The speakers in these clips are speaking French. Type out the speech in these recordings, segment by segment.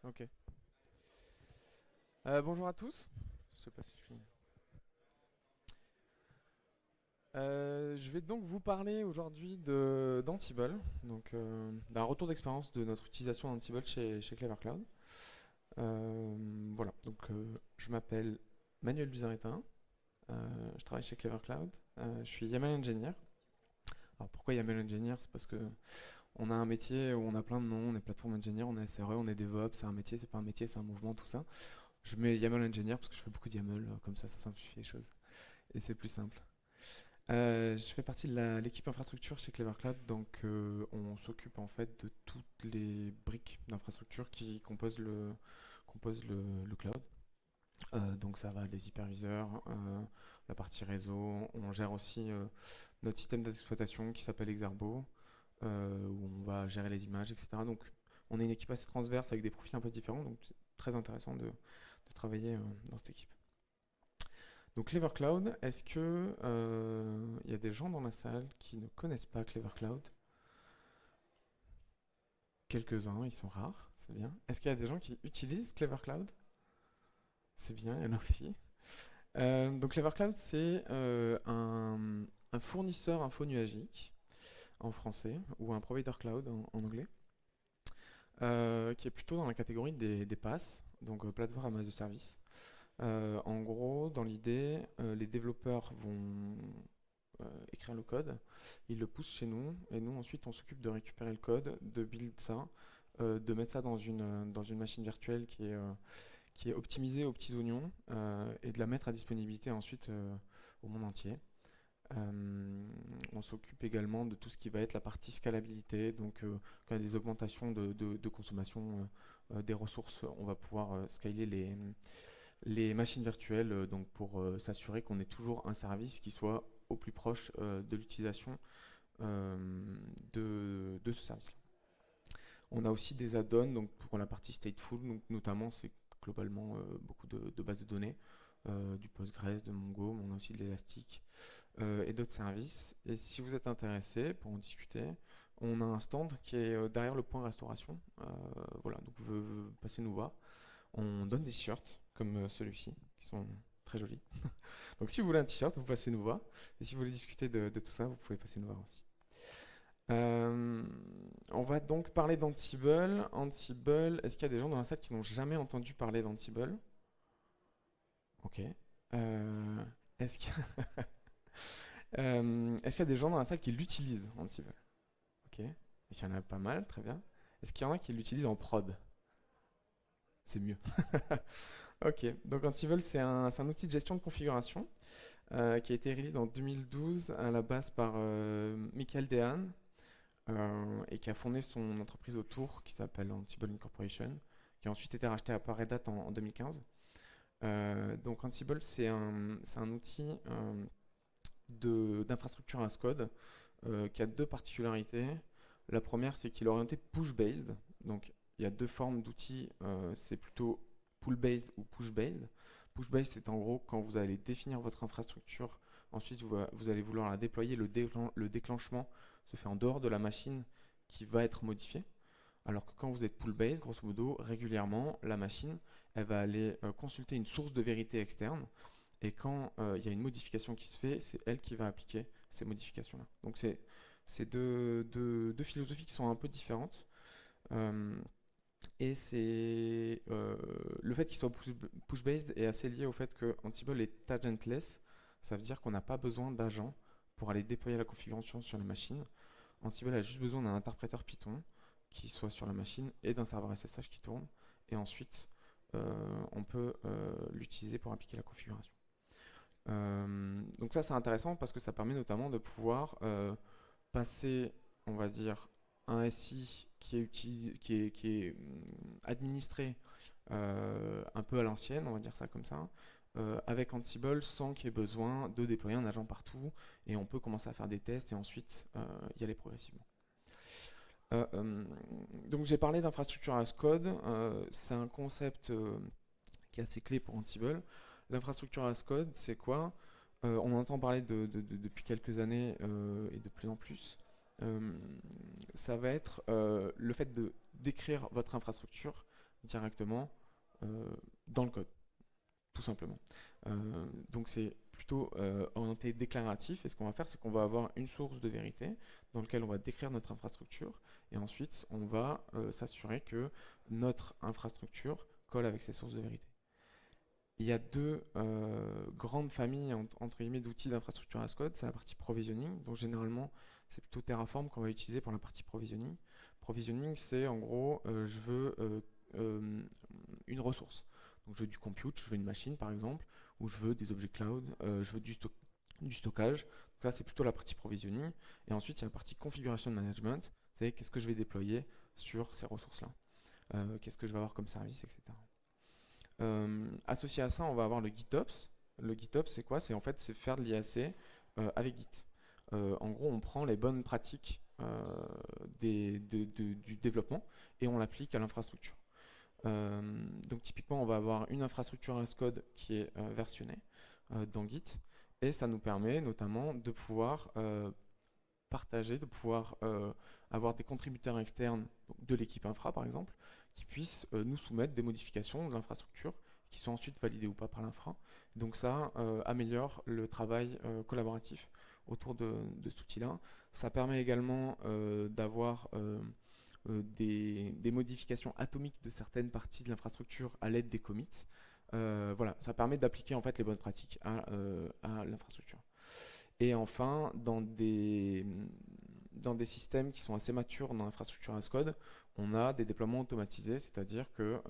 Ok. Bonjour à tous. Je sais pas si je finis. Je vais donc vous parler aujourd'hui d'Ansible, donc d'un retour d'expérience de notre utilisation d'Ansible chez Clever Cloud. Voilà, donc je m'appelle Manuel Buzarritin, je travaille chez Clever Cloud, je suis YAML Engineer. Alors pourquoi YAML Engineer? C'est parce que on a un métier où on a plein de noms, on est Platform Engineer, on est SRE, on est DevOps, c'est un métier, c'est pas un métier, c'est un mouvement, tout ça. Je mets YAML Engineer parce que je fais beaucoup de YAML, comme ça simplifie les choses et c'est plus simple. Je fais partie de l'équipe infrastructure chez Clever Cloud, donc on s'occupe en fait de toutes les briques d'infrastructure qui composent le cloud. Donc ça va des hyperviseurs, la partie réseau, on gère aussi notre système d'exploitation qui s'appelle Exerbo, où on va gérer les images, etc. Donc on est une équipe assez transverse avec des profils un peu différents, donc c'est très intéressant de travailler dans cette équipe. Donc Clever Cloud, est-ce que il y a des gens dans la salle qui ne connaissent pas Clever Cloud? Quelques-uns, ils sont rares, c'est bien. Est-ce qu'il y a des gens qui utilisent Clever Cloud? C'est bien, il y en a aussi. Donc Clever Cloud, c'est un fournisseur info-nuagique en français, ou un provider cloud en anglais, qui est plutôt dans la catégorie des PaaS, donc plateforme as a service. En gros, dans l'idée, les développeurs vont écrire le code, ils le poussent chez nous, et nous ensuite on s'occupe de récupérer le code, de build ça, de mettre ça dans une machine virtuelle qui est optimisée aux petits oignons, et de la mettre à disponibilité ensuite au monde entier. On s'occupe également de tout ce qui va être la partie scalabilité, donc quand il y a des augmentations de consommation des ressources, on va pouvoir scaler les machines virtuelles, donc pour s'assurer qu'on ait toujours un service qui soit au plus proche de l'utilisation euh, de ce service-là. On a aussi des add-ons donc pour la partie stateful, donc notamment c'est globalement beaucoup de bases de données, du Postgres, de Mongo, mais on a aussi de l'Elastic et d'autres services. Et si vous êtes intéressé pour en discuter, on a un stand qui est derrière le point restauration. Voilà, donc vous passez nous voir. On donne des t-shirts comme celui-ci, qui sont très jolis. Donc si vous voulez un t-shirt, vous passez nous voir. Et si vous voulez discuter de tout ça, vous pouvez passer nous voir aussi. Euh, on va donc parler d'Ansible. Ansible, est-ce qu'il y a des gens dans la salle qui n'ont jamais entendu parler d'Ansible? Ok. Est-ce qu'il y a... est-ce qu'il y a des gens dans la salle qui l'utilisent, Ansible? Ok. Il y en a pas mal, très bien. Est-ce qu'il y en a qui l'utilisent en prod? C'est mieux. Ok, donc Ansible, c'est un outil de gestion de configuration qui a été release en 2012 à la base par Michael Dehan et qui a fondé son entreprise autour qui s'appelle Ansible Incorporation, qui a ensuite été racheté par Red Hat en 2015. Donc Ansible, c'est un outil d'infrastructure as code qui a deux particularités. La première, c'est qu'il est orienté push-based. Donc, il y a deux formes d'outils. C'est plutôt pull-based ou push-based. Push-based, c'est en gros quand vous allez définir votre infrastructure. Ensuite, vous allez vouloir la déployer. Le déclenchement se fait en dehors de la machine qui va être modifiée. Alors que quand vous êtes pull-based, grosso modo, régulièrement, la machine, elle va aller consulter une source de vérité externe. Et quand il y a une modification qui se fait, c'est elle qui va appliquer ces modifications-là. Donc c'est deux philosophies qui sont un peu différentes. Euh, et le fait qu'il soit push-based est assez lié au fait que Ansible est agentless. Ça veut dire qu'on n'a pas besoin d'agents pour aller déployer la configuration sur la machine. Ansible a juste besoin d'un interpréteur Python qui soit sur la machine et d'un serveur SSH qui tourne. Et ensuite, on peut l'utiliser pour appliquer la configuration. Donc ça c'est intéressant parce que ça permet notamment de pouvoir passer, on va dire, un SI qui est administré un peu à l'ancienne, on va dire ça comme ça, avec Ansible sans qu'il y ait besoin de déployer un agent partout et on peut commencer à faire des tests et ensuite y aller progressivement. Euh, euh, donc j'ai parlé d'infrastructure as code, c'est un concept qui est assez clé pour Ansible. L'infrastructure as code, c'est quoi? On entend parler depuis quelques années et de plus en plus. Euh, Ça va être le fait de d'écrire votre infrastructure directement dans le code, tout simplement. Donc c'est plutôt orienté déclaratif, et ce qu'on va faire, c'est qu'on va avoir une source de vérité dans laquelle on va décrire notre infrastructure, et ensuite on va s'assurer que notre infrastructure colle avec ces sources de vérité. Il y a deux grandes familles entre guillemets d'outils d'infrastructure as code. C'est la partie provisioning, donc généralement c'est plutôt Terraform qu'on va utiliser pour la partie provisioning. Provisioning, c'est en gros, je veux une ressource. Donc je veux du compute, je veux une machine par exemple, ou je veux des objets cloud, je veux du stockage. Donc ça, c'est plutôt la partie provisioning. Et ensuite, il y a la partie configuration management. C'est qu'est-ce que je vais déployer sur ces ressources-là. Qu'est-ce que je vais avoir comme service, etc. Associé à ça, on va avoir le GitOps. Le GitOps, c'est quoi? C'est en fait c'est faire de l'IAC avec Git. En gros, on prend les bonnes pratiques du développement et on l'applique à l'infrastructure. Donc typiquement, on va avoir une infrastructure as code qui est versionnée dans Git, et ça nous permet notamment de pouvoir partager, de pouvoir avoir des contributeurs externes de l'équipe infra par exemple, qui puissent nous soumettre des modifications de l'infrastructure qui sont ensuite validées ou pas par l'infra. Donc ça améliore le travail collaboratif autour de cet outil-là. Ça permet également d'avoir des modifications atomiques de certaines parties de l'infrastructure à l'aide des commits. Voilà, ça permet d'appliquer en fait les bonnes pratiques à l'infrastructure. Et enfin, dans des systèmes qui sont assez matures dans l'infrastructure as code, on a des déploiements automatisés, c'est-à-dire que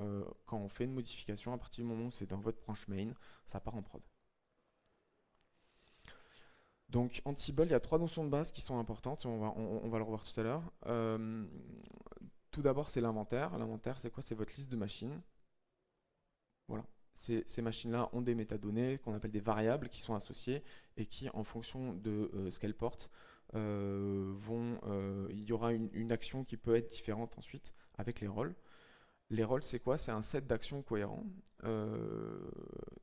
quand on fait une modification, à partir du moment où c'est dans votre branche main, ça part en prod. Donc Ansible, il y a trois notions de base qui sont importantes, on va le revoir tout à l'heure. Tout d'abord, c'est l'inventaire. L'inventaire, c'est quoi? C'est votre liste de machines. Voilà. Ces machines-là ont des métadonnées qu'on appelle des variables qui sont associées et qui, en fonction de ce qu'elles portent, il y aura une action qui peut être différente ensuite avec les rôles. Les rôles, c'est quoi? C'est un set d'actions cohérents.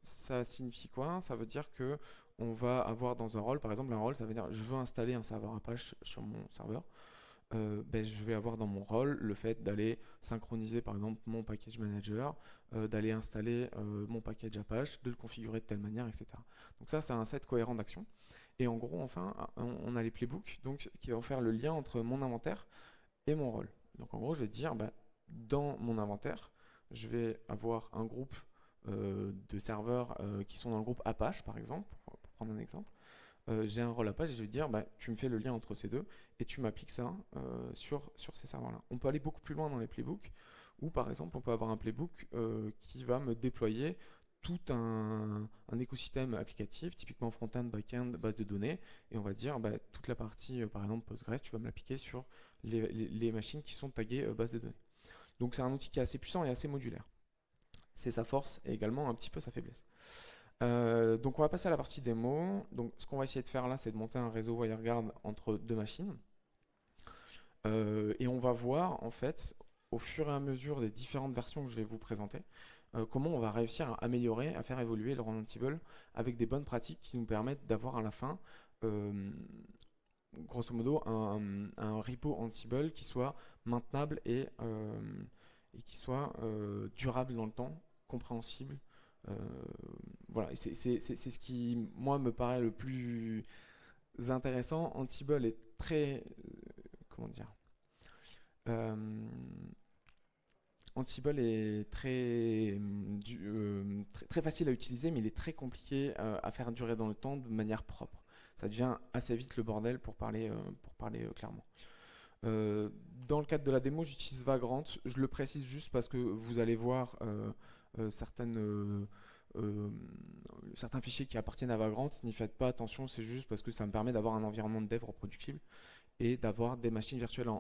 Ça signifie quoi? Ça veut dire que on va avoir dans un rôle, par exemple, un rôle, ça veut dire je veux installer un serveur Apache sur mon serveur. Je vais avoir dans mon rôle le fait d'aller synchroniser par exemple mon package manager, d'aller installer mon package Apache, de le configurer de telle manière, etc. Donc ça, c'est un set cohérent d'actions. Et en gros, enfin, on a les playbooks donc, qui vont faire le lien entre mon inventaire et mon rôle. Donc en gros, je vais dire, dans mon inventaire, je vais avoir un groupe de serveurs qui sont dans le groupe Apache, par exemple, pour prendre un exemple. J'ai un rôle Apache et je vais dire, tu me fais le lien entre ces deux et tu m'appliques ça sur ces serveurs-là. On peut aller beaucoup plus loin dans les playbooks, ou par exemple, on peut avoir un playbook qui va me déployer tout un écosystème applicatif, typiquement front-end, back-end, base de données, et on va dire, toute la partie, par exemple, Postgres, tu vas me l'appliquer sur les machines qui sont taguées base de données. Donc c'est un outil qui est assez puissant et assez modulaire. C'est sa force et également un petit peu sa faiblesse. Donc on va passer à la partie démo. Donc ce qu'on va essayer de faire là, c'est de monter un réseau WireGuard entre deux machines. Et on va voir en fait, au fur et à mesure des différentes versions que je vais vous présenter, comment on va réussir à améliorer, à faire évoluer le run Ansible avec des bonnes pratiques qui nous permettent d'avoir à la fin, grosso modo, un repo Ansible qui soit maintenable et qui soit durable dans le temps, compréhensible. Euh, voilà, c'est ce qui, moi, me paraît le plus intéressant. Ansible est très, comment dire, euh, Ansible est très facile à utiliser, mais il est très compliqué à faire durer dans le temps de manière propre. Ça devient assez vite le bordel pour parler clairement. Dans le cadre de la démo, j'utilise Vagrant. Je le précise juste parce que vous allez voir certains fichiers qui appartiennent à Vagrant. N'y faites pas attention, c'est juste parce que ça me permet d'avoir un environnement de dev reproductible et d'avoir des machines virtuelles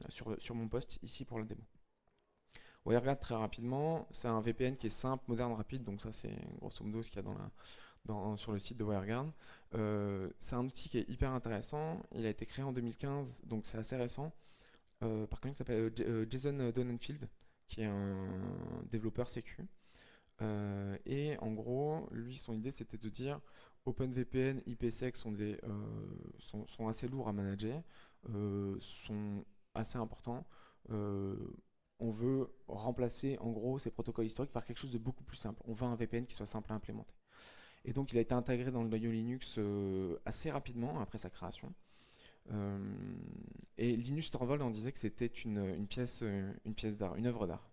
sur mon poste ici pour la démo. WireGuard, très rapidement, c'est un VPN qui est simple, moderne, rapide. Donc ça, c'est grosso modo ce qu'il y a sur le site de WireGuard. C'est un outil qui est hyper intéressant. Il a été créé en 2015, donc c'est assez récent, par quelqu'un qui s'appelle Jason Donenfield, qui est un développeur sécu. Et en gros, lui, son idée, c'était de dire OpenVPN, IPsec sont assez lourds à manager, sont assez importants. on veut remplacer en gros ces protocoles historiques par quelque chose de beaucoup plus simple. On veut un VPN qui soit simple à implémenter. Et donc il a été intégré dans le noyau Linux assez rapidement après sa création. Euh, et Linus Torvald en disait que c'était une pièce d'art, une œuvre d'art.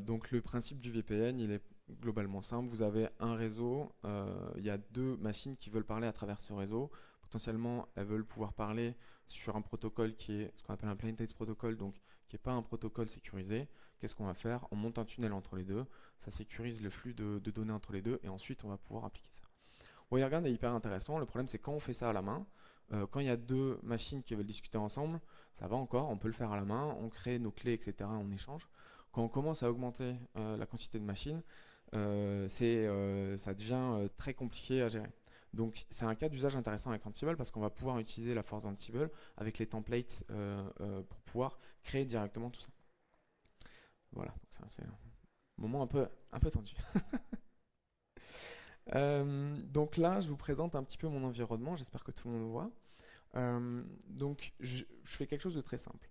Donc le principe du VPN, il est globalement simple. Vous avez un réseau, il y a deux machines qui veulent parler à travers ce réseau. Potentiellement, elles veulent pouvoir parler sur un protocole qui est ce qu'on appelle un plain text protocol, donc qui n'est pas un protocole sécurisé. Qu'est-ce qu'on va faire? On monte un tunnel entre les deux, ça sécurise le flux de données entre les deux, et ensuite on va pouvoir appliquer ça. WireGuard est hyper intéressant. Le problème, c'est quand on fait ça à la main, quand il y a deux machines qui veulent discuter ensemble, ça va encore, on peut le faire à la main, on crée nos clés, etc., on échange. Quand on commence à augmenter la quantité de machines, ça devient très compliqué à gérer. Donc c'est un cas d'usage intéressant avec Ansible parce qu'on va pouvoir utiliser la force d'Ansible avec les templates pour pouvoir créer directement tout ça. Voilà, donc ça, c'est un moment un peu tendu. Donc là, je vous présente un petit peu mon environnement, j'espère que tout le monde voit. Donc je fais quelque chose de très simple.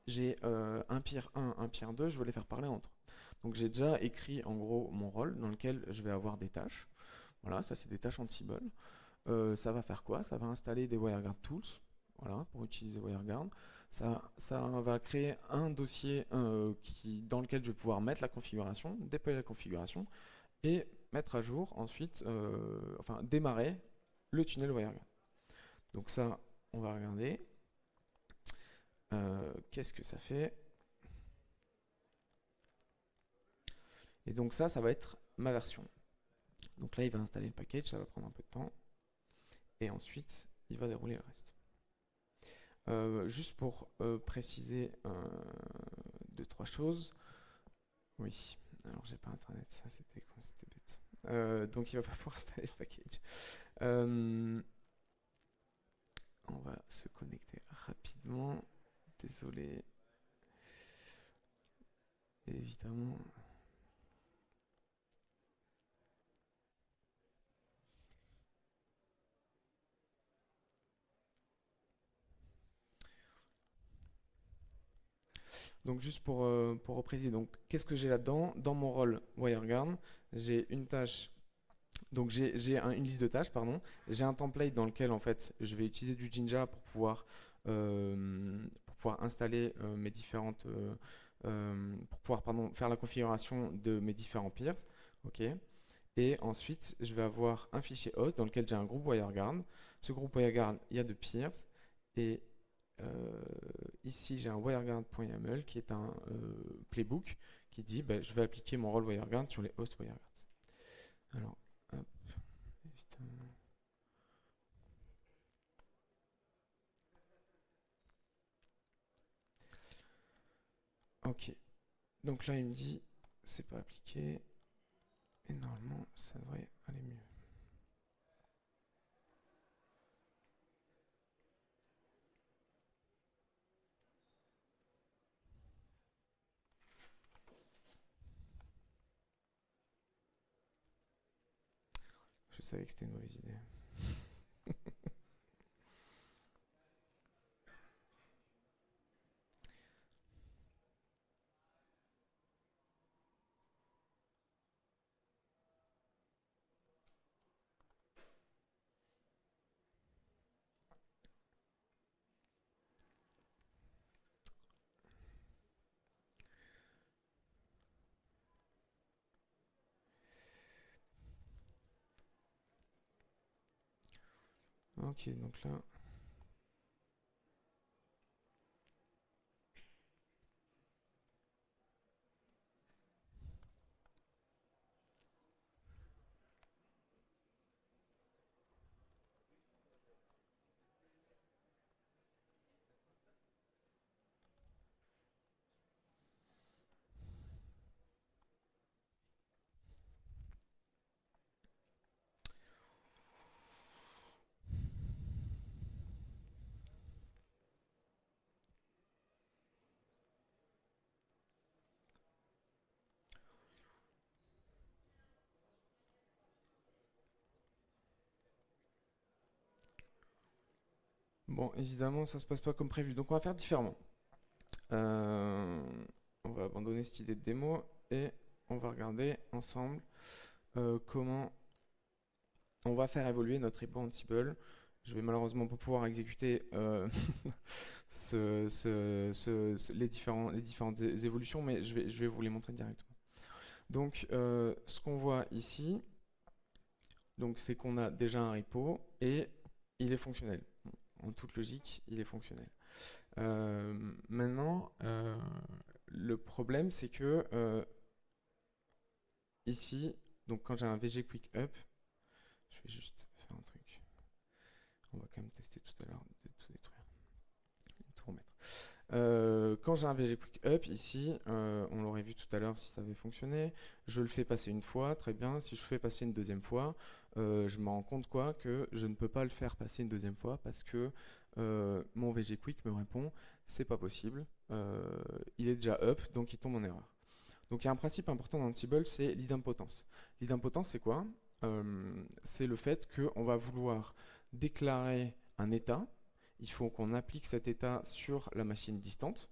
J'ai un peer 1, un peer 2, je veux les faire parler entre eux. Donc j'ai déjà écrit en gros mon rôle dans lequel je vais avoir des tâches. Voilà, ça c'est des tâches Ansible. Ça va faire quoi? Ça va installer des WireGuard Tools, voilà, pour utiliser WireGuard. Ça va créer un dossier dans lequel je vais pouvoir mettre la configuration, déployer la configuration et mettre à jour ensuite, enfin démarrer le tunnel WireGuard. Donc ça, on va regarder. Qu'est-ce que ça fait? Et donc ça va être ma version. Donc là, il va installer le package, ça va prendre un peu de temps. Et ensuite, il va dérouler le reste. Juste pour préciser deux, trois choses. Oui, alors j'ai pas internet, ça c'était bête. Donc il va pas pouvoir installer le package. On va se connecter rapidement. Désolé. Évidemment. Donc juste pour repréciser, donc qu'est-ce que j'ai là-dedans? Dans mon rôle WireGuard, j'ai une tâche. Donc une liste de tâches, pardon. J'ai un template dans lequel en fait je vais utiliser du Jinja pour pouvoir installer mes différentes, pour pouvoir faire la configuration de mes différents peers. Ok. Et ensuite je vais avoir un fichier host dans lequel j'ai un groupe WireGuard. Ce groupe WireGuard, il y a deux peers et ici, j'ai un WireGuard.yaml qui est un playbook qui dit bah, je vais appliquer mon rôle WireGuard sur les hosts WireGuard. Alors, hop, évidemment. Ok, donc là, il me dit c'est pas appliqué et normalement, ça devrait aller mieux. Je savais que c'était une mauvaise idée. Ok, donc là. Bon, évidemment, ça se passe pas comme prévu. Donc, on va faire différemment. Euh, on va abandonner cette idée de démo et on va regarder ensemble comment on va faire évoluer notre repo Ansible. Je vais malheureusement pas pouvoir exécuter les différentes évolutions, mais je vais vous les montrer directement. Donc, ce qu'on voit ici, donc, c'est qu'on a déjà un repo et il est fonctionnel. En toute logique, il est fonctionnel. Maintenant, le problème, c'est que ici, donc quand j'ai un VG Quick Up, je vais juste faire un truc. On va quand même tester tout à l'heure de tout détruire, de tout remettre. Quand j'ai un VG Quick Up ici, on l'aurait vu tout à l'heure si ça avait fonctionné, je le fais passer une fois, très bien. Si je fais passer une deuxième fois, je me rends compte quoi que je ne peux pas le faire passer une deuxième fois parce que mon VG Quick me répond c'est pas possible, il est déjà up donc il tombe en erreur. Donc il y a un principe important dans Ansible, c'est l'idempotence. L'idempotence c'est quoi? C'est le fait qu'on va vouloir déclarer un état. Il faut qu'on applique cet état sur la machine distante.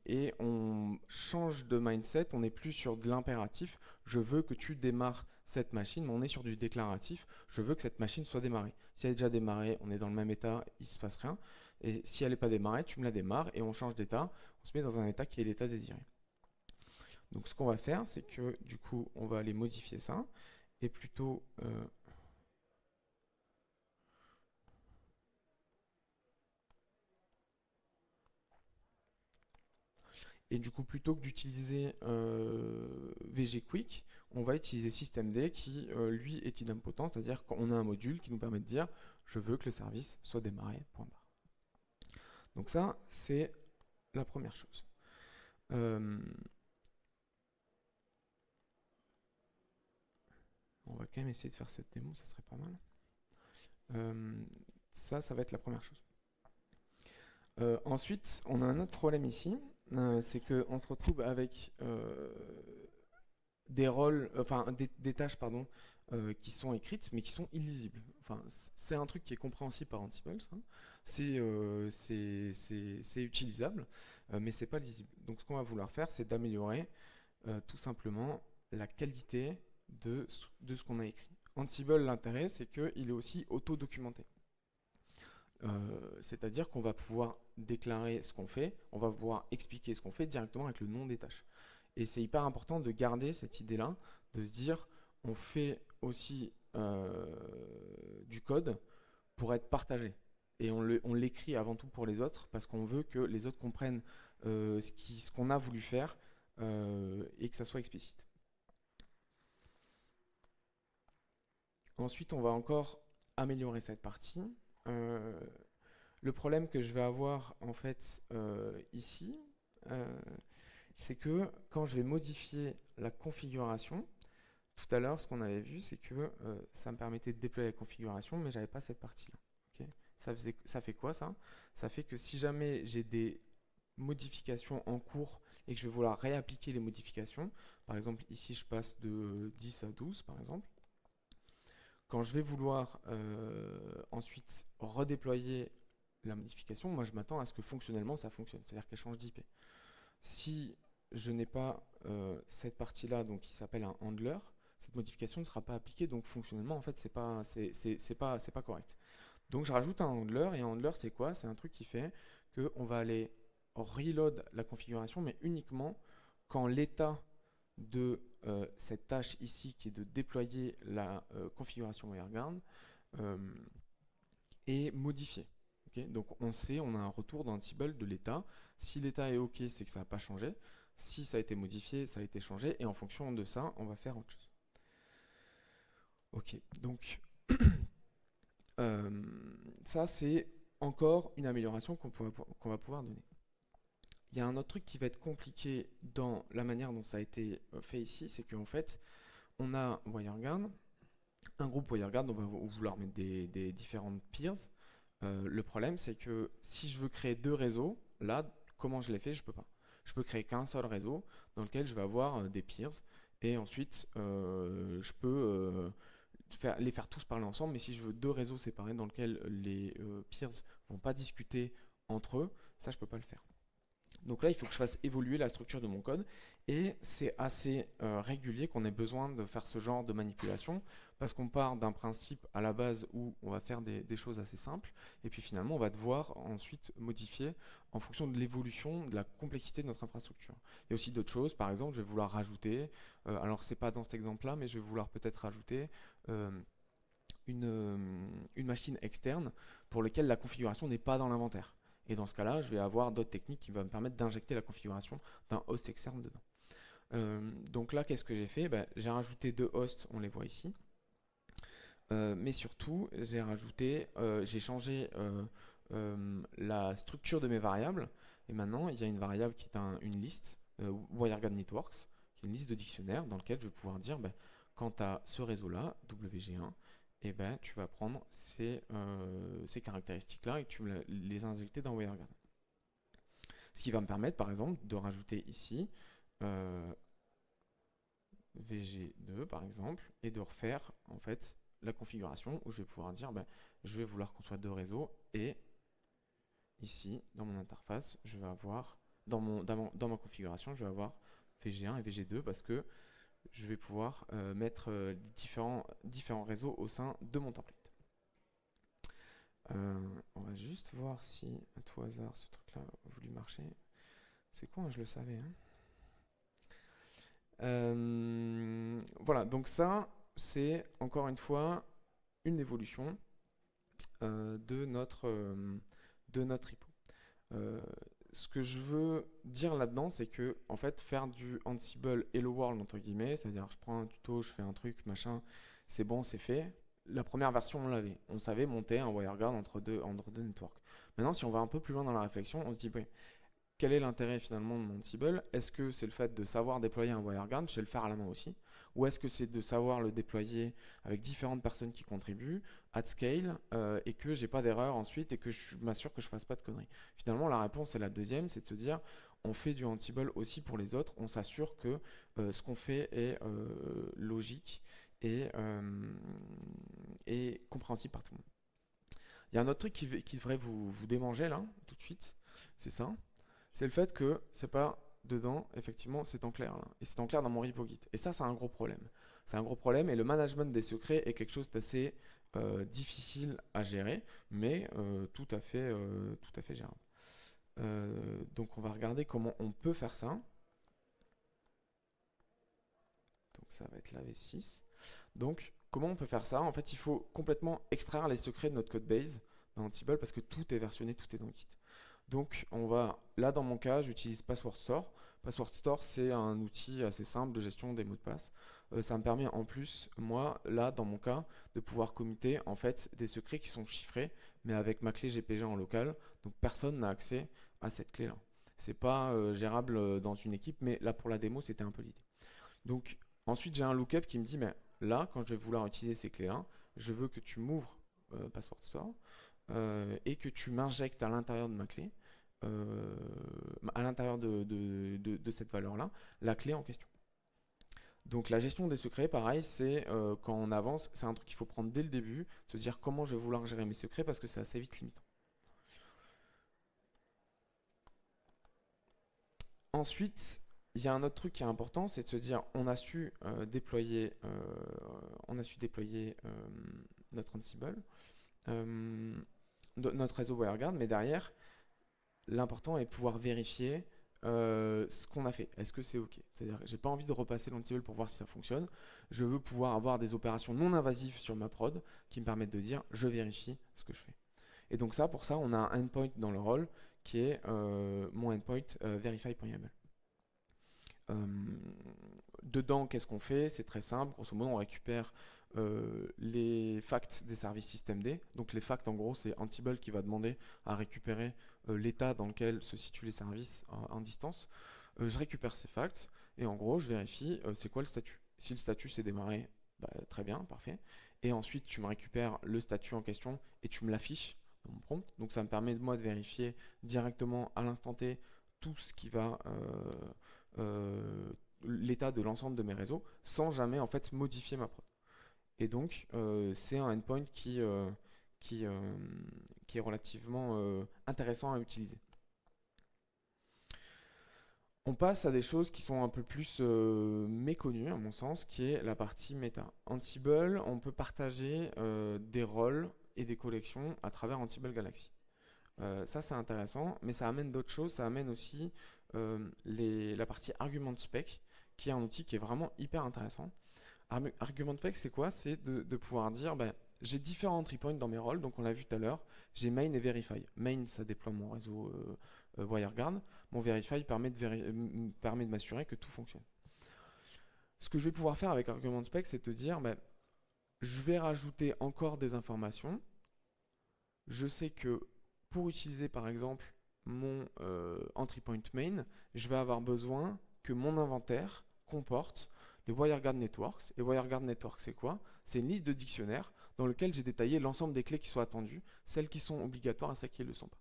Et on change de mindset, on n'est plus sur de l'impératif. Je veux que tu démarres cette machine, mais on est sur du déclaratif. Je veux que cette machine soit démarrée. Si elle est déjà démarrée, on est dans le même état, il ne se passe rien. Et si elle n'est pas démarrée, tu me la démarres et on change d'état. On se met dans un état qui est l'état désiré. Donc ce qu'on va faire, c'est que du coup, on va aller modifier ça. Et plutôt... Et du coup, plutôt que d'utiliser VG Quick, on va utiliser systemd qui, lui, est idempotent, c'est-à-dire qu'on a un module qui nous permet de dire je veux que le service soit démarré, point barre. Donc ça, c'est la première chose. On va quand même essayer de faire cette démo, ça serait pas mal. Ça va être la première chose. Ensuite, on a un autre problème ici, c'est qu'on se retrouve avec des rôles, enfin des tâches pardon, qui sont écrites mais qui sont illisibles. Enfin, c'est un truc qui est compréhensible par Ansible, ça. C'est utilisable, mais c'est pas lisible. Donc ce qu'on va vouloir faire, c'est d'améliorer tout simplement la qualité de ce qu'on a écrit. Ansible, l'intérêt, c'est qu'il est aussi auto-documenté. C'est-à-dire qu'on va pouvoir déclarer ce qu'on fait, on va pouvoir expliquer ce qu'on fait directement avec le nom des tâches. Et c'est hyper important de garder cette idée-là, de se dire on fait aussi du code pour être partagé. Et on l'écrit avant tout pour les autres parce qu'on veut que les autres comprennent ce qu'on a voulu faire et que ça soit explicite. Ensuite, on va encore améliorer cette partie. Le problème que je vais avoir en fait ici, c'est que quand je vais modifier la configuration, tout à l'heure, ce qu'on avait vu, c'est que ça me permettait de déployer la configuration, mais j'avais pas cette partie-là. Okay, ça fait quoi ça? Ça fait que si jamais j'ai des modifications en cours et que je vais vouloir réappliquer les modifications, par exemple ici je passe de 10 à 12 par exemple, quand je vais vouloir ensuite redéployer la modification, moi je m'attends à ce que fonctionnellement ça fonctionne, c'est-à-dire qu'elle change d'IP. Si je n'ai pas cette partie-là, donc qui s'appelle un handler, cette modification ne sera pas appliquée, donc fonctionnellement en fait c'est pas correct. Donc je rajoute un handler, et un handler c'est quoi? C'est un truc qui fait qu'on va aller reload la configuration, mais uniquement quand l'état de cette tâche ici qui est de déployer la configuration WireGuard est modifiée. Okay, donc on sait, on a un retour dans Ansible de l'état. Si l'état est OK, c'est que ça n'a pas changé. Si ça a été modifié, ça a été changé. Et en fonction de ça, on va faire autre chose. Ok, donc ça c'est encore une amélioration qu'on va pouvoir donner. Il y a un autre truc qui va être compliqué dans la manière dont ça a été fait ici, c'est qu'en fait, on a WireGuard, un groupe WireGuard, on va vouloir mettre des différentes peers. Le problème, c'est que si je veux créer deux réseaux, là, comment je l'ai fait, je peux pas. Je peux créer qu'un seul réseau dans lequel je vais avoir des peers et ensuite je peux les faire tous parler ensemble. Mais si je veux deux réseaux séparés dans lesquels les peers vont pas discuter entre eux, ça je peux pas le faire. Donc là, il faut que je fasse évoluer la structure de mon code. Et c'est assez régulier qu'on ait besoin de faire ce genre de manipulation parce qu'on part d'un principe à la base où on va faire des choses assez simples et puis finalement on va devoir ensuite modifier en fonction de l'évolution, de la complexité de notre infrastructure. Il y a aussi d'autres choses, par exemple je vais vouloir rajouter, alors c'est pas dans cet exemple là, mais je vais vouloir peut-être rajouter euh, une machine externe pour laquelle la configuration n'est pas dans l'inventaire. Et dans ce cas-là, je vais avoir d'autres techniques qui vont me permettre d'injecter la configuration d'un host externe dedans. Donc là, qu'est-ce que j'ai fait? Ben, j'ai rajouté deux hosts, on les voit ici. Mais surtout, j'ai changé la structure de mes variables. Et maintenant, il y a une variable qui est une liste, WireGuard Networks, qui est une liste de dictionnaires dans lequel je vais pouvoir dire, ben, quant à ce réseau-là, WG1, et ben, tu vas prendre ces caractéristiques-là et tu me les injecter dans WireGuard. Ce qui va me permettre, par exemple, de rajouter ici VG2 par exemple et de refaire en fait la configuration où je vais pouvoir dire je vais vouloir qu'on soit deux réseaux et ici dans mon interface je vais avoir dans ma configuration je vais avoir VG1 et VG2 parce que je vais pouvoir mettre différents réseaux au sein de mon template. On va juste voir si à tout hasard ce truc là a voulu marcher. C'est quoi, je le savais hein. Voilà, donc ça, c'est encore une fois une évolution de notre repo. Ce que je veux dire là-dedans, c'est que en fait, faire du Ansible Hello World entre guillemets, c'est-à-dire je prends un tuto, je fais un truc, machin, c'est bon, c'est fait. La première version, on l'avait. On savait monter un WireGuard entre deux networks. Maintenant, si on va un peu plus loin dans la réflexion, on se dit, ouais, quel est l'intérêt finalement de mon Ansible? Est-ce que c'est le fait de savoir déployer un WireGuard, je sais le faire à la main aussi, ou est-ce que c'est de savoir le déployer avec différentes personnes qui contribuent, at scale, et que j'ai pas d'erreur ensuite et que je m'assure que je fasse pas de conneries? Finalement, la réponse est la deuxième, c'est de se dire on fait du Ansible aussi pour les autres, on s'assure que ce qu'on fait est logique et compréhensible par tout le monde. Il y a un autre truc qui devrait vous démanger là, tout de suite, c'est ça. C'est le fait que c'est pas dedans, effectivement, c'est en clair. Là. Et c'est en clair dans mon repo Git. Et ça, c'est un gros problème. C'est un gros problème et le management des secrets est quelque chose d'assez difficile à gérer, mais tout à fait gérable. Donc on va regarder comment on peut faire ça. Donc ça va être la V6. Donc comment on peut faire ça? En fait, il faut complètement extraire les secrets de notre code base dans Ansible parce que tout est versionné, tout est dans Git. Donc là dans mon cas, j'utilise Password Store. Password Store, c'est un outil assez simple de gestion des mots de passe. Ça me permet en plus, moi, là dans mon cas, de pouvoir committer en fait des secrets qui sont chiffrés, mais avec ma clé GPG en local. Donc personne n'a accès à cette clé-là. C'est pas gérable dans une équipe, mais là pour la démo, c'était un peu l'idée. Donc ensuite, j'ai un lookup qui me dit, mais là, quand je vais vouloir utiliser ces clés-là, je veux que tu m'ouvres Password Store et que tu m'injectes à l'intérieur de ma clé, à l'intérieur de cette valeur-là, la clé en question. Donc la gestion des secrets, pareil, c'est quand on avance, c'est un truc qu'il faut prendre dès le début, se dire comment je vais vouloir gérer mes secrets parce que c'est assez vite limitant. Ensuite, il y a un autre truc qui est important, c'est de se dire on a su déployer, notre Ansible, notre réseau WireGuard, mais derrière, l'important est de pouvoir vérifier ce qu'on a fait. Est-ce que c'est OK? C'est-à-dire que j'ai pas envie de repasser l'Ansible pour voir si ça fonctionne. Je veux pouvoir avoir des opérations non invasives sur ma prod qui me permettent de dire je vérifie ce que je fais. Et donc ça, pour ça, on a un endpoint dans le rôle qui est mon endpoint verify.yaml. Dedans, qu'est-ce qu'on fait? C'est très simple. Grosso modo, on récupère les facts des services systemd. Donc les facts, en gros, c'est Ansible qui va demander à récupérer l'état dans lequel se situent les services en distance. Je récupère ces facts et en gros, je vérifie c'est quoi le statut. Si le statut s'est démarré, très bien, parfait. Et ensuite, tu me récupères le statut en question et tu me l'affiches dans mon prompt. Donc ça me permet moi de vérifier directement à l'instant T tout ce qui va l'état de l'ensemble de mes réseaux sans jamais en fait modifier ma prod. Et donc c'est un endpoint qui, qui est relativement intéressant à utiliser. On passe à des choses qui sont un peu plus méconnues, à mon sens, qui est la partie méta. Ansible, on peut partager des rôles et des collections à travers Ansible Galaxy. Ça, c'est intéressant, mais ça amène d'autres choses. Ça amène aussi la partie argument spec, qui est un outil qui est vraiment hyper intéressant. Argument spec, c'est quoi? C'est de pouvoir dire, ben, j'ai différents entry points dans mes rôles, donc on l'a vu tout à l'heure, j'ai main et verify. Main, ça déploie mon réseau WireGuard. Mon verify permet de m'assurer que tout fonctionne. Ce que je vais pouvoir faire avec argument spec, c'est te dire, ben, je vais rajouter encore des informations. Je sais que pour utiliser par exemple mon entry point main, je vais avoir besoin que mon inventaire comporte les WireGuard Networks. Et WireGuard Networks, c'est quoi? C'est une liste de dictionnaires dans lequel j'ai détaillé l'ensemble des clés qui sont attendues, celles qui sont obligatoires et celles qui ne le sont pas.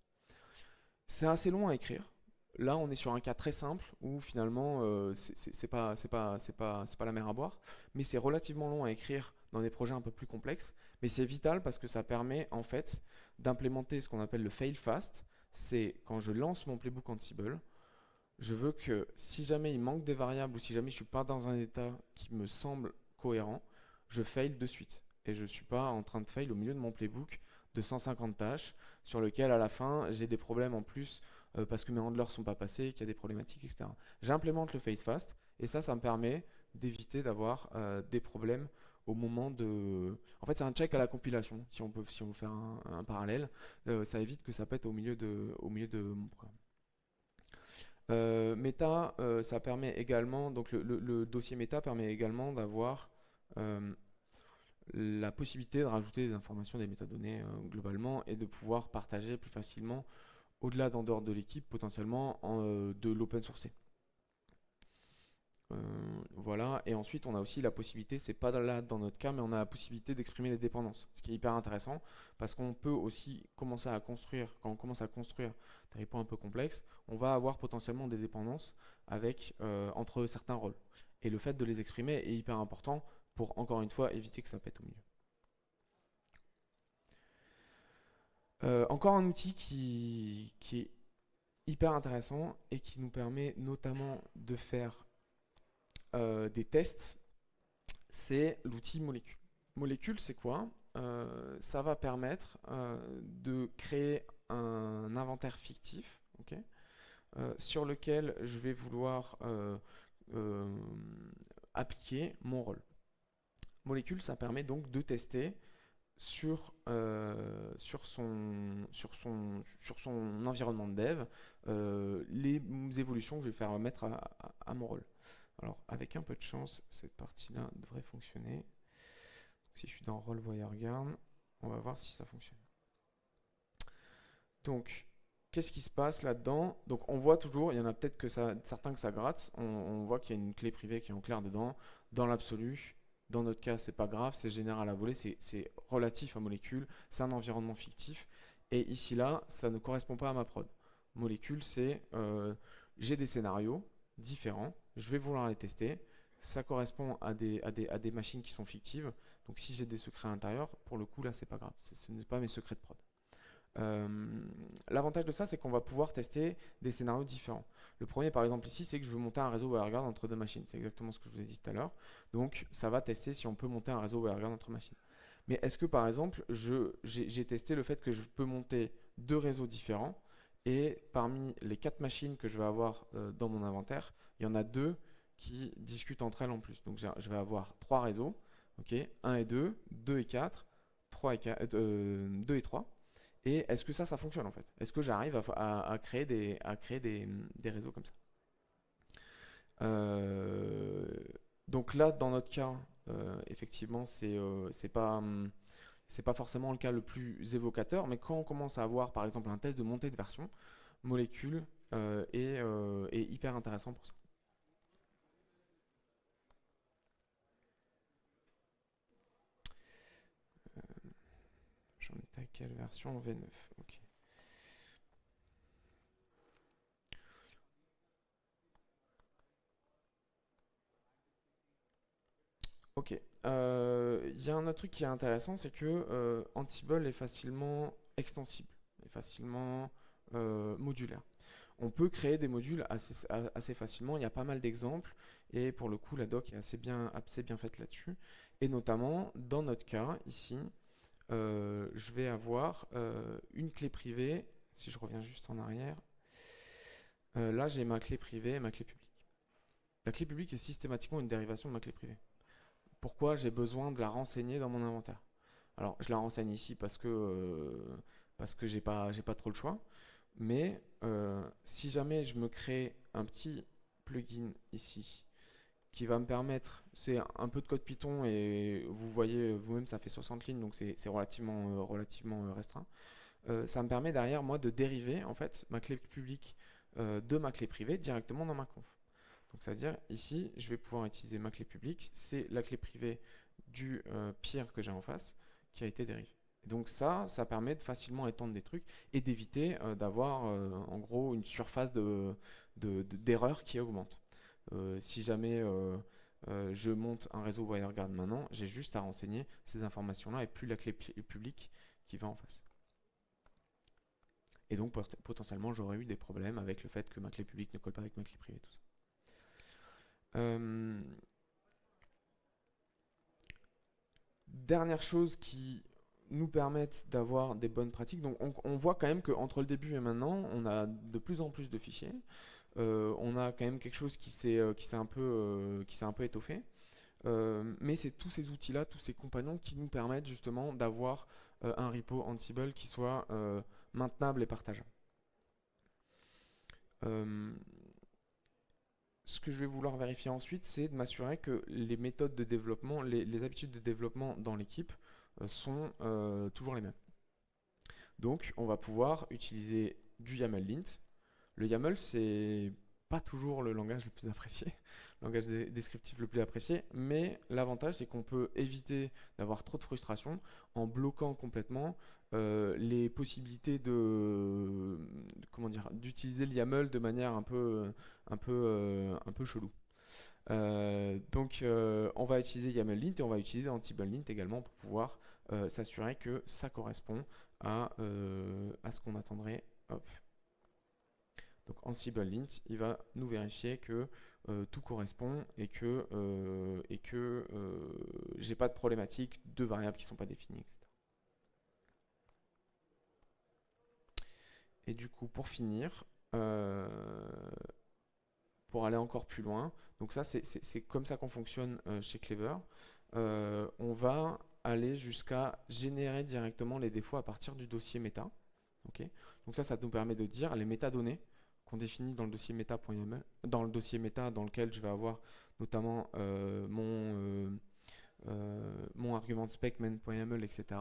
C'est assez long à écrire. Là, on est sur un cas très simple où finalement, c'est pas la mer à boire, mais c'est relativement long à écrire dans des projets un peu plus complexes. Mais c'est vital parce que ça permet en fait d'implémenter ce qu'on appelle le fail fast. C'est quand je lance mon playbook Ansible, je veux que si jamais il manque des variables ou si jamais je suis pas dans un état qui me semble cohérent, je fail de suite. Et je ne suis pas en train de fail au milieu de mon playbook de 150 tâches sur lequel à la fin j'ai des problèmes en plus parce que mes handlers sont pas passés, qu'il y a des problématiques, etc. J'implémente le fail fast et ça me permet d'éviter d'avoir des problèmes au moment de... En fait, c'est un check à la compilation, si on veut faire un parallèle. Ça évite que ça pète au milieu de mon programme. Meta, ça permet également, donc le dossier Meta permet également d'avoir euh, la possibilité de rajouter des informations, des métadonnées globalement et de pouvoir partager plus facilement au-delà d'en dehors de l'équipe potentiellement de l'open source. Voilà, et ensuite on a aussi la possibilité, c'est pas là dans notre cas, mais on a la possibilité d'exprimer les dépendances, ce qui est hyper intéressant parce qu'on peut aussi commencer à construire, quand on commence à construire des repo un peu complexes, on va avoir potentiellement des dépendances avec, entre certains rôles. Et le fait de les exprimer est hyper important pour encore une fois éviter que ça pète au milieu. Encore un outil qui est hyper intéressant et qui nous permet notamment de faire des tests, c'est l'outil Molécule. Molécule, c'est quoi? Ça va permettre de créer un inventaire fictif, ok, sur lequel je vais vouloir euh, appliquer mon rôle. Molécule, ça permet donc de tester sur son environnement de dev les évolutions que je vais faire mettre à mon rôle. Alors, avec un peu de chance, cette partie-là devrait fonctionner. Si je suis dans Role WireGuard, on va voir si ça fonctionne. Donc, qu'est-ce qui se passe là-dedans? Donc, on voit toujours, il y en a peut-être que certains que ça gratte. On voit qu'il y a une clé privée qui est en clair dedans. Dans l'absolu, dans notre cas, c'est pas grave, c'est général à voler, c'est relatif à molécule, c'est un environnement fictif. Et ici, là, ça ne correspond pas à ma prod. Molécule, c'est j'ai des scénarios différents, je vais vouloir les tester. Ça correspond à des machines qui sont fictives. Donc, si j'ai des secrets à l'intérieur, pour le coup, là, c'est pas grave. Ce n'est pas mes secrets de prod. Euh, L'avantage de ça, c'est qu'on va pouvoir tester des scénarios différents. Le premier, par exemple, ici, c'est que je veux monter un réseau WireGuard entre deux machines. C'est exactement ce que je vous ai dit tout à l'heure. Donc, ça va tester si on peut monter un réseau WireGuard entre machines. Mais est-ce que, par exemple, j'ai testé le fait que je peux monter deux réseaux différents et parmi les 4 machines que je vais avoir dans mon inventaire, il y en a deux qui discutent entre elles en plus. Donc, je vais avoir trois réseaux, ok, 1 et 2, 2 et 4, 3 et 4, 2 et 3. Et est-ce que ça fonctionne en fait? Est-ce que j'arrive à créer des réseaux comme ça? Euh, donc là, dans notre cas, effectivement, c'est pas forcément le cas le plus évocateur, mais quand on commence à avoir par exemple un test de montée de version, Molécule est hyper intéressant pour ça. J'en étais à quelle version? V9. Ok. Ok. Il y a un autre truc qui est intéressant, c'est que Ansible est facilement extensible, est facilement modulaire. on peut créer des modules assez facilement. Il y a pas mal d'exemples et pour le coup, la doc est assez bien faite là-dessus. Et notamment, dans notre cas, ici, je vais avoir une clé privée. Si je reviens juste en arrière, là, j'ai ma clé privée et ma clé publique. La clé publique est systématiquement une dérivation de ma clé privée. Pourquoi j'ai besoin de la renseigner dans mon inventaire? Alors, je la renseigne ici parce que j'ai pas trop le choix. Mais si jamais je me crée un petit plugin ici qui va me permettre, c'est un peu de code Python et vous voyez vous-même ça fait 60 lignes donc c'est relativement restreint. Ça me permet derrière moi de dériver en fait ma clé publique de ma clé privée directement dans ma conf. Donc ça veut dire ici je vais pouvoir utiliser ma clé publique, c'est la clé privée du peer que j'ai en face qui a été dérivée. Et donc ça permet de facilement étendre des trucs et d'éviter d'avoir en gros une surface d'erreur qui augmente. Si jamais je monte un réseau WireGuard maintenant, j'ai juste à renseigner ces informations-là et plus la clé publique qui va en face. Et donc potentiellement j'aurais eu des problèmes avec le fait que ma clé publique ne colle pas avec ma clé privée, tout ça. Dernière chose qui nous permettent d'avoir des bonnes pratiques. Donc on voit quand même qu'entre le début et maintenant, on a de plus en plus de fichiers. On a quand même quelque chose qui s'est un peu étoffé. Mais c'est tous ces outils-là, tous ces compagnons qui nous permettent justement d'avoir un repo Ansible qui soit maintenable et partageable. Ce que je vais vouloir vérifier ensuite, c'est de m'assurer que les méthodes de développement, les habitudes de développement dans l'équipe sont toujours les mêmes. Donc, on va pouvoir utiliser du YAML-lint. Le YAML, c'est pas toujours le langage le plus apprécié, le langage descriptif le plus apprécié, mais l'avantage, c'est qu'on peut éviter d'avoir trop de frustration en bloquant complètement les possibilités comment dire, d'utiliser le YAML de manière un peu chelou. Donc, on va utiliser YAML-lint et on va utiliser Ansible-lint également pour pouvoir s'assurer que ça correspond à ce qu'on attendrait. Hop. Donc Ansible-lint, il va nous vérifier que tout correspond et que j'ai pas de problématique de variables qui ne sont pas définies, etc. Et du coup, pour finir, pour aller encore plus loin, donc ça c'est comme ça qu'on fonctionne chez Clever, on va aller jusqu'à générer directement les défauts à partir du dossier méta. Okay, donc ça nous permet de dire les métadonnées qu'on définit dans le dossier méta.yml, dans le dossier méta dans lequel je vais avoir notamment mon argument de spec main.yml, etc.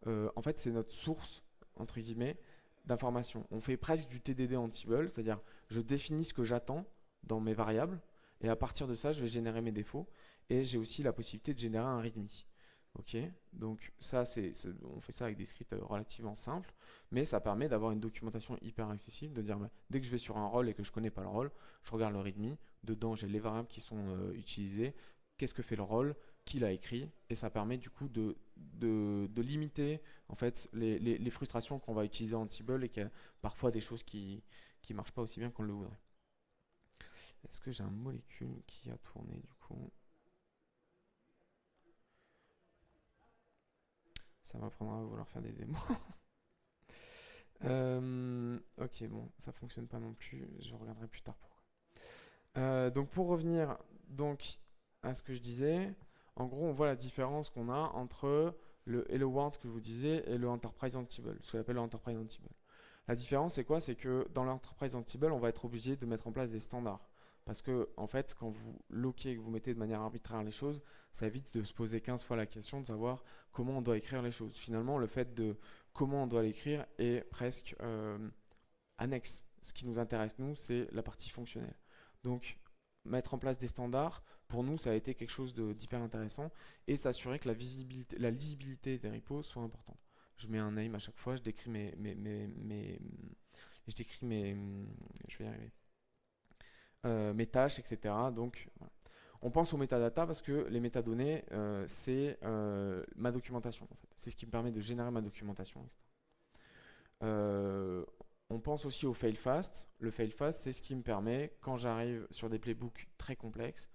En fait, c'est notre source entre guillemets d'information. On fait presque du TDD Ansible, c'est-à-dire je définis ce que j'attends dans mes variables et à partir de ça, je vais générer mes défauts et j'ai aussi la possibilité de générer un readme. Ok, donc ça, on fait ça avec des scripts relativement simples, mais ça permet d'avoir une documentation hyper accessible, de dire bah, dès que je vais sur un rôle et que je connais pas le rôle, je regarde le readme, dedans j'ai les variables qui sont utilisées, qu'est-ce que fait le rôle, qui l'a écrit, et ça permet du coup de limiter en fait les frustrations qu'on va utiliser en Ansible et qu'il y a parfois des choses qui marchent pas aussi bien qu'on le voudrait. Est-ce que j'ai un molécule qui a tourné du coup? Ça m'apprendra à vouloir faire des démos. Ok, bon, ça fonctionne pas non plus. Je regarderai plus tard pourquoi. Donc pour revenir donc à ce que je disais, en gros, on voit la différence qu'on a entre le Hello World que je vous disais et le Enterprise Ansible, ce qu'on appelle le Enterprise Ansible. La différence, c'est quoi? C'est que dans l'Enterprise Ansible, on va être obligé de mettre en place des standards. Parce que, en fait, quand vous loquez et que vous mettez de manière arbitraire les choses, ça évite de se poser 15 fois la question de savoir comment on doit écrire les choses. Finalement, le fait de comment on doit l'écrire est presque annexe. Ce qui nous intéresse, nous, c'est la partie fonctionnelle. Donc, mettre en place des standards, pour nous, ça a été quelque chose d'hyper intéressant et s'assurer que la lisibilité des repos soit importante. Je mets un name à chaque fois, je décris je vais y arriver, mes tâches, etc. Donc, voilà. On pense aux métadatas parce que les métadonnées, c'est ma documentation. En fait. C'est ce qui me permet de générer ma documentation, etc. On pense aussi au fail fast. Le fail fast, c'est ce qui me permet, quand j'arrive sur des playbooks très complexes,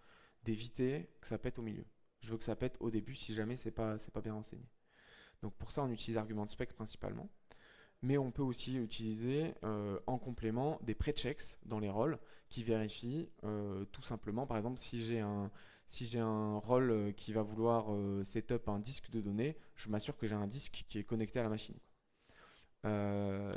d'éviter que ça pète au milieu. Je veux que ça pète au début si jamais c'est pas bien renseigné. Donc pour ça, on utilise argument de spec principalement. Mais on peut aussi utiliser en complément des pre-checks dans les rôles qui vérifient tout simplement, par exemple, si j'ai un rôle qui va vouloir setup un disque de données, je m'assure que j'ai un disque qui est connecté à la machine. Euh,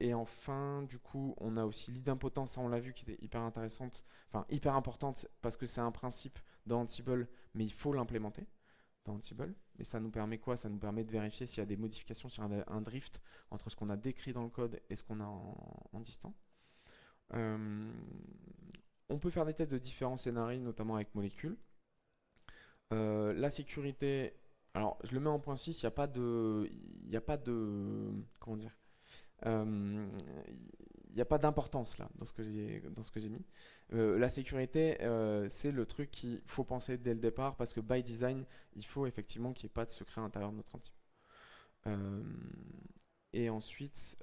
et enfin, du coup, on a aussi l'idempotence, ça on l'a vu, qui était hyper intéressante, enfin hyper importante parce que c'est un principe dans Ansible, mais il faut l'implémenter dans Ansible. Mais ça nous permet quoi? Ça nous permet de vérifier s'il y a des modifications sur un drift entre ce qu'on a décrit dans le code et ce qu'on a en distant. Euh, on peut faire des tests de différents scénarios, notamment avec molécules. La sécurité, alors je le mets en point 6, il n'y a pas de, comment dire, euh, il n'y a pas d'importance là dans ce que j'ai mis. La sécurité, c'est le truc qu'il faut penser dès le départ parce que by design, il faut effectivement qu'il n'y ait pas de secret à l'intérieur de notre Ansible. Euh, et ensuite,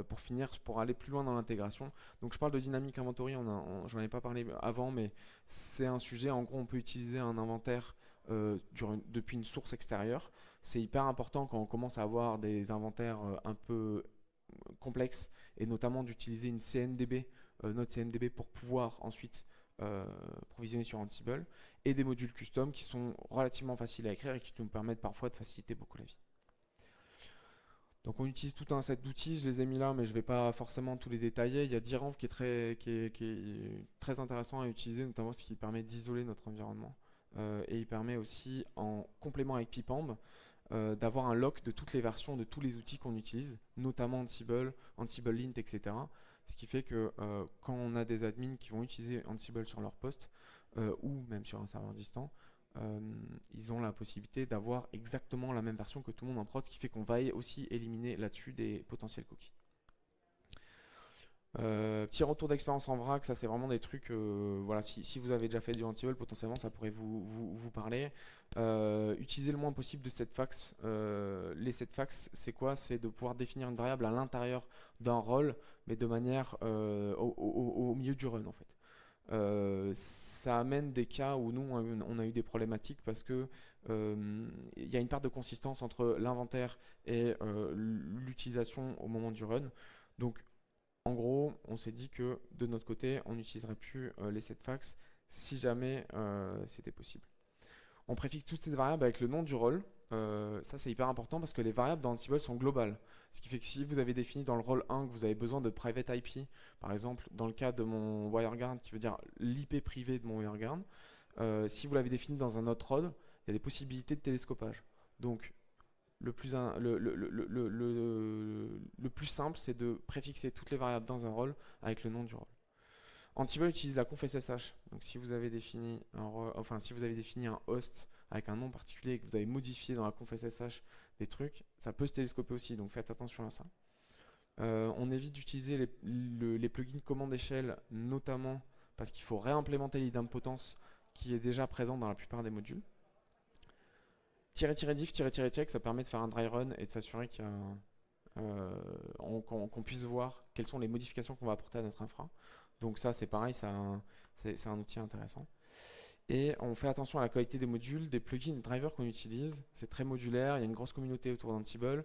pour finir, pour aller plus loin dans l'intégration, donc je parle de Dynamic Inventory, j'en ai pas parlé avant, mais c'est un sujet, en gros, on peut utiliser un inventaire depuis une source extérieure. C'est hyper important quand on commence à avoir des inventaires un peu complexes, et notamment d'utiliser une CMDB, notre CMDB, pour pouvoir ensuite provisionner sur Ansible, et des modules custom qui sont relativement faciles à écrire et qui nous permettent parfois de faciliter beaucoup la vie. Donc on utilise tout un set d'outils, je les ai mis là, mais je ne vais pas forcément tous les détailler. Il y a Diranv qui est très intéressant à utiliser, notamment ce qui permet d'isoler notre environnement. Et il permet aussi, en complément avec Pipamb, d'avoir un lock de toutes les versions de tous les outils qu'on utilise, notamment Ansible, Ansible Lint, etc. Ce qui fait que quand on a des admins qui vont utiliser Ansible sur leur poste, ou même sur un serveur distant, ils ont la possibilité d'avoir exactement la même version que tout le monde en prod, ce qui fait qu'on va aussi éliminer là-dessus des potentiels cookies. Petit retour d'expérience en vrac, ça c'est vraiment des trucs, voilà, si vous avez déjà fait du Ansible, potentiellement ça pourrait vous parler. Utilisez le moins possible de setfacts. Les setfacts, c'est quoi? C'est de pouvoir définir une variable à l'intérieur d'un rôle, mais de manière au milieu du run en fait. Ça amène des cas où nous on a eu des problématiques parce que il y a une part de consistance entre l'inventaire et l'utilisation au moment du run. Donc en gros, on s'est dit que de notre côté, on n'utiliserait plus les setfacts si jamais c'était possible. On préfixe toutes ces variables avec le nom du rôle. Ça, c'est hyper important parce que les variables dans Ansible sont globales. Ce qui fait que si vous avez défini dans le rôle 1 que vous avez besoin de private IP, par exemple, dans le cas de mon WireGuard, qui veut dire l'IP privé de mon WireGuard, si vous l'avez défini dans un autre rôle, il y a des possibilités de télescopage. Donc, le plus simple, c'est de préfixer toutes les variables dans un rôle avec le nom du rôle. Ansible utilise la conf SSH. Donc si vous avez défini un host avec un nom particulier et que vous avez modifié dans la conf SSH des trucs, ça peut se télescoper aussi, donc faites attention à ça. On évite d'utiliser les plugins commande échelle, notamment parce qu'il faut réimplémenter l'idempotence qui est déjà présent dans la plupart des modules. -diff, -check, ça permet de faire un dry run et de s'assurer qu'on puisse voir quelles sont les modifications qu'on va apporter à notre infra. Donc ça, c'est pareil, c'est un outil intéressant. Et on fait attention à la qualité des modules, des plugins, des drivers qu'on utilise. C'est très modulaire, il y a une grosse communauté autour d'Ansible.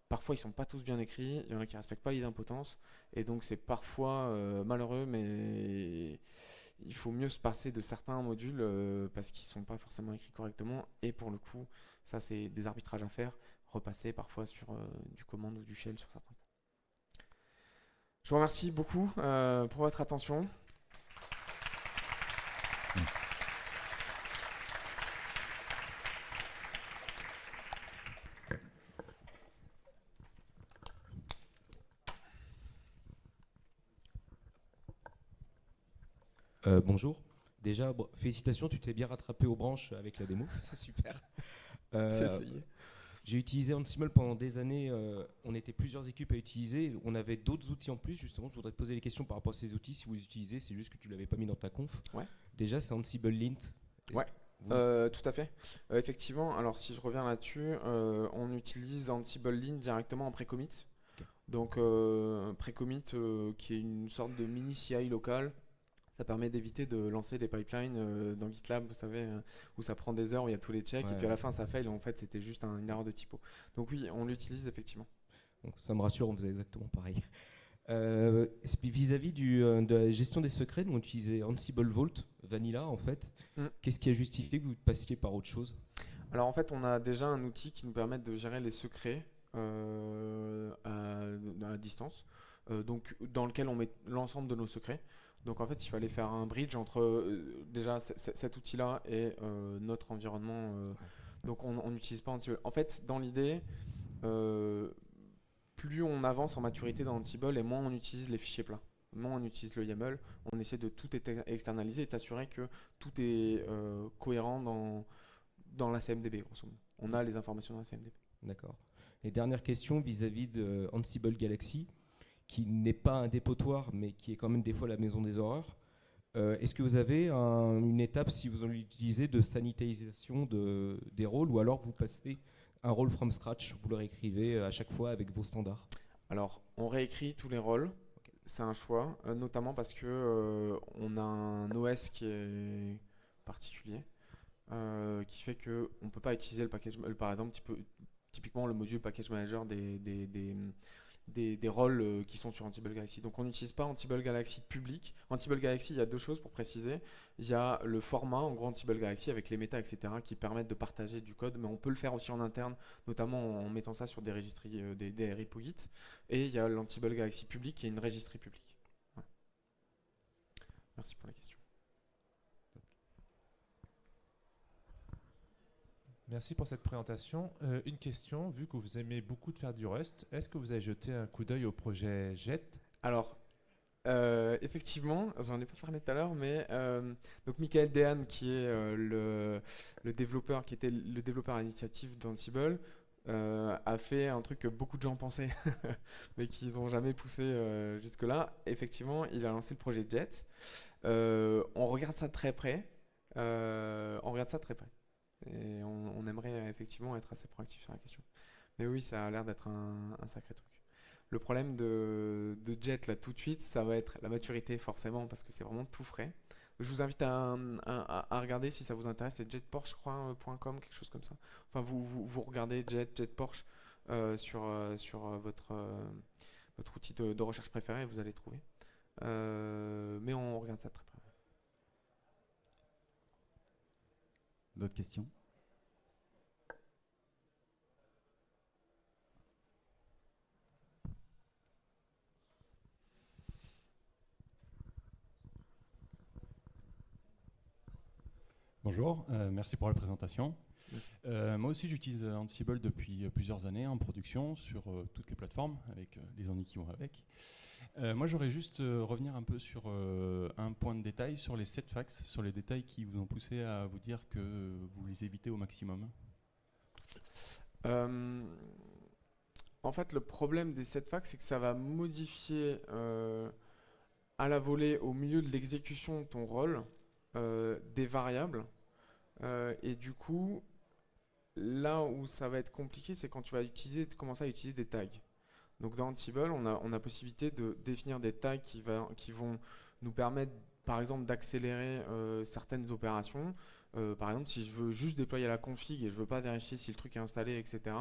Parfois, ils ne sont pas tous bien écrits, il y en a qui ne respectent pas l'idempotence. Et donc, c'est parfois malheureux, mais il faut mieux se passer de certains modules parce qu'ils ne sont pas forcément écrits correctement. Et pour le coup, ça, c'est des arbitrages à faire. Repasser parfois sur du command ou du shell sur certains. Je vous remercie beaucoup pour votre attention. Bonjour. Déjà, bon, félicitations, tu t'es bien rattrapé aux branches avec la démo, c'est super. J'ai essayé. J'ai utilisé Ansible pendant des années, on était plusieurs équipes à utiliser, on avait d'autres outils en plus, justement, je voudrais te poser des questions par rapport à ces outils, si vous les utilisez, c'est juste que tu ne l'avais pas mis dans ta conf. Ouais. Déjà, c'est Ansible Lint. Ouais, tout à fait. Effectivement, alors si je reviens là-dessus, on utilise Ansible Lint directement en pré-commit. Okay. Donc Precommit, qui est une sorte de mini CI local, ça permet d'éviter de lancer des pipelines dans GitLab, vous savez, où ça prend des heures, où il y a tous les checks, et puis à la fin ça fail, et en fait c'était juste une erreur de typo. Donc oui, on l'utilise effectivement. Donc, ça me rassure, on faisait exactement pareil. Et puis vis-à-vis de la gestion des secrets, nous on utilisait Ansible Vault, Vanilla en fait. Mm. Qu'est-ce qui a justifié que vous passiez par autre chose? Alors en fait, on a déjà un outil qui nous permet de gérer les secrets à distance, donc dans lequel on met l'ensemble de nos secrets. Donc en fait, il fallait faire un bridge entre déjà cet outil-là et notre environnement. Donc on n'utilise pas Ansible. En fait, dans l'idée, euh, plus on avance en maturité dans Ansible et moins on utilise les fichiers plats. Moins on utilise le YAML, on essaie de tout externaliser et de s'assurer que tout est cohérent dans la CMDB, grosso modo. On a les informations dans la CMDB. D'accord. Et dernière question vis-à-vis de Ansible Galaxy, qui n'est pas un dépotoir, mais qui est quand même des fois la maison des horreurs. Est-ce que vous avez une étape, si vous en utilisez, de sanitarisation des rôles, ou alors vous passez un rôle from scratch, vous le réécrivez à chaque fois avec vos standards? Alors, on réécrit tous les rôles. Ok. C'est un choix, notamment parce que on a un OS qui est particulier, qui fait que on peut pas utiliser le package, par exemple, typiquement le module package manager des rôles qui sont sur Ansible Galaxy. Donc on n'utilise pas Ansible Galaxy public. Ansible Galaxy, il y a deux choses pour préciser. Il y a le format, en gros Ansible Galaxy avec les méta, etc., qui permettent de partager du code, mais on peut le faire aussi en interne, notamment en mettant ça sur des registries, des repos Git. Et il y a l'Ansible Galaxy public qui est une registrie publique. Voilà. Merci pour la question. Merci pour cette présentation. Une question, vu que vous aimez beaucoup de faire du Rust, est-ce que vous avez jeté un coup d'œil au projet Jet? Alors, effectivement, j'en ai pas parlé tout à l'heure, mais donc Michael Dehaene, qui est le développeur, qui était le développeur à l'initiative d'Ansible, a fait un truc que beaucoup de gens pensaient, mais qu'ils n'ont jamais poussé jusque-là. Effectivement, il a lancé le projet Jet. On regarde ça de très près. On regarde ça de très près. Et on aimerait effectivement être assez proactif sur la question. Mais oui, ça a l'air d'être un sacré truc. Le problème de Jet là tout de suite, ça va être la maturité forcément parce que c'est vraiment tout frais. Je vous invite à regarder si ça vous intéresse, c'est jetporsche, je crois, .com, quelque chose comme ça. Enfin, vous regardez Jet Porsche sur votre outil de recherche préféré et vous allez trouver. Mais on regarde ça de très près. D'autres questions? Bonjour, merci pour la présentation. Merci. Moi aussi j'utilise Ansible depuis plusieurs années en production sur toutes les plateformes avec les ennuis qui vont avec. Moi j'aurais juste revenir un peu sur un point de détail sur les setfacts, sur les détails qui vous ont poussé à vous dire que vous les évitez au maximum. En fait, le problème des setfacts, c'est que ça va modifier à la volée, au milieu de l'exécution de ton rôle, des variables. Et du coup, là où ça va être compliqué, c'est quand tu vas commencer à utiliser des tags. Donc dans Ansible, on a possibilité de définir des tags qui vont nous permettre, par exemple, d'accélérer certaines opérations. Par exemple, si je veux juste déployer la config et je veux pas vérifier si le truc est installé, etc.,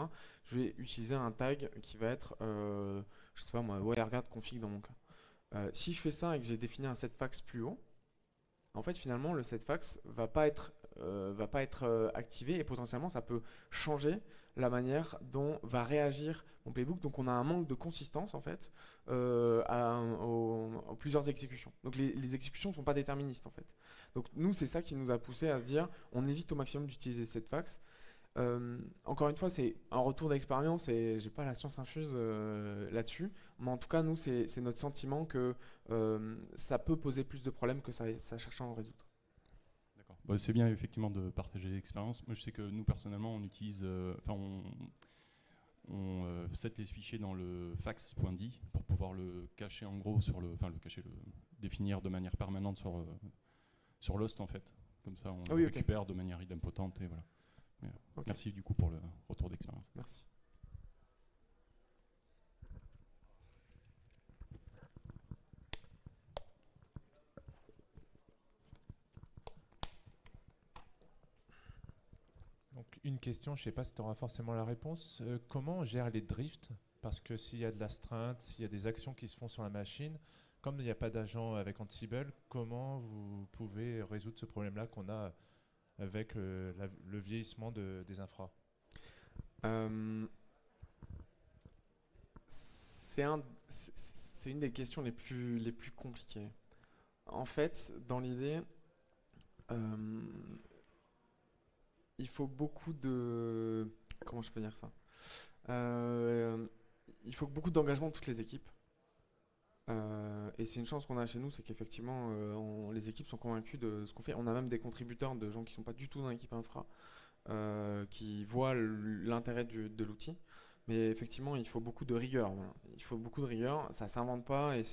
je vais utiliser un tag qui va être, je sais pas moi, WireGuard config dans mon cas. Si je fais ça et que j'ai défini un setfax plus haut, en fait, finalement, le setfax va pas être activé et potentiellement, ça peut changer la manière dont va réagir mon playbook. Donc, on a un manque de consistance en fait aux plusieurs exécutions. Donc, les exécutions ne sont pas déterministes en fait. Donc, nous, c'est ça qui nous a poussé à se dire, on évite au maximum d'utiliser setfax. Encore une fois, c'est un retour d'expérience et j'ai pas la science infuse là-dessus. Mais en tout cas, nous, c'est notre sentiment que ça peut poser plus de problèmes que ça cherche à en résoudre. D'accord. Bah, c'est bien effectivement de partager l'expérience. Moi je sais que nous personnellement on utilise, on set les fichiers dans le fax.d pour pouvoir le cacher en gros sur le définir de manière permanente sur Lost en fait. Comme ça on le récupère de manière idempotente et voilà. Mais, Merci du coup pour le retour d'expérience. Merci. une question, je ne sais pas si tu auras forcément la réponse. Comment on gère les drifts? Parce que s'il y a de l'astreinte, s'il y a des actions qui se font sur la machine, comme il n'y a pas d'agent avec Ansible, comment vous pouvez résoudre ce problème-là qu'on a avec le vieillissement des infras? Euh, c'est une des questions les plus compliquées. En fait, dans l'idée, il faut beaucoup de... Comment je peux dire ça? Il faut beaucoup d'engagement de toutes les équipes. Et c'est une chance qu'on a chez nous, c'est qu'effectivement, les équipes sont convaincues de ce qu'on fait. On a même des contributeurs de gens qui ne sont pas du tout dans l'équipe infra, qui voient l'intérêt de l'outil. Mais effectivement, il faut beaucoup de rigueur. Voilà. Il faut beaucoup de rigueur. Ça ne s'invente pas et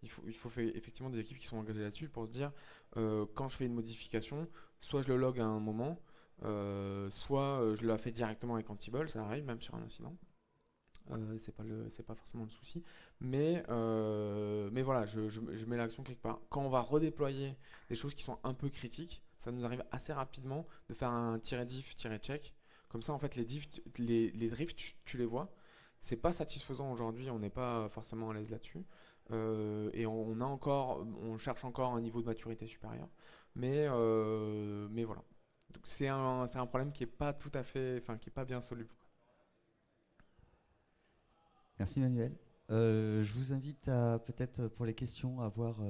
il faut effectivement des équipes qui sont engagées là-dessus pour se dire, quand je fais une modification, soit je le log à un moment, soit je la fais directement avec Ansible, ça arrive même sur un incident. C'est pas forcément le souci, mais voilà, je mets l'action quelque part. Quand on va redéployer des choses qui sont un peu critiques, ça nous arrive assez rapidement de faire un -diff, -check. Comme ça, en fait, les drifts, tu les vois. C'est pas satisfaisant aujourd'hui, on n'est pas forcément à l'aise là-dessus. Et on cherche encore un niveau de maturité supérieur. Mais voilà. Donc c'est un problème qui est pas tout à fait, enfin qui est pas bien soluble. Merci Manuel. Je vous invite à peut-être pour les questions à voir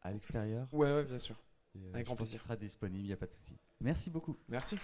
à l'extérieur. Ouais, bien sûr. Et, Avec grand je pense qu'il plaisir. sera disponible, il n'y a pas de souci. Merci beaucoup. Merci.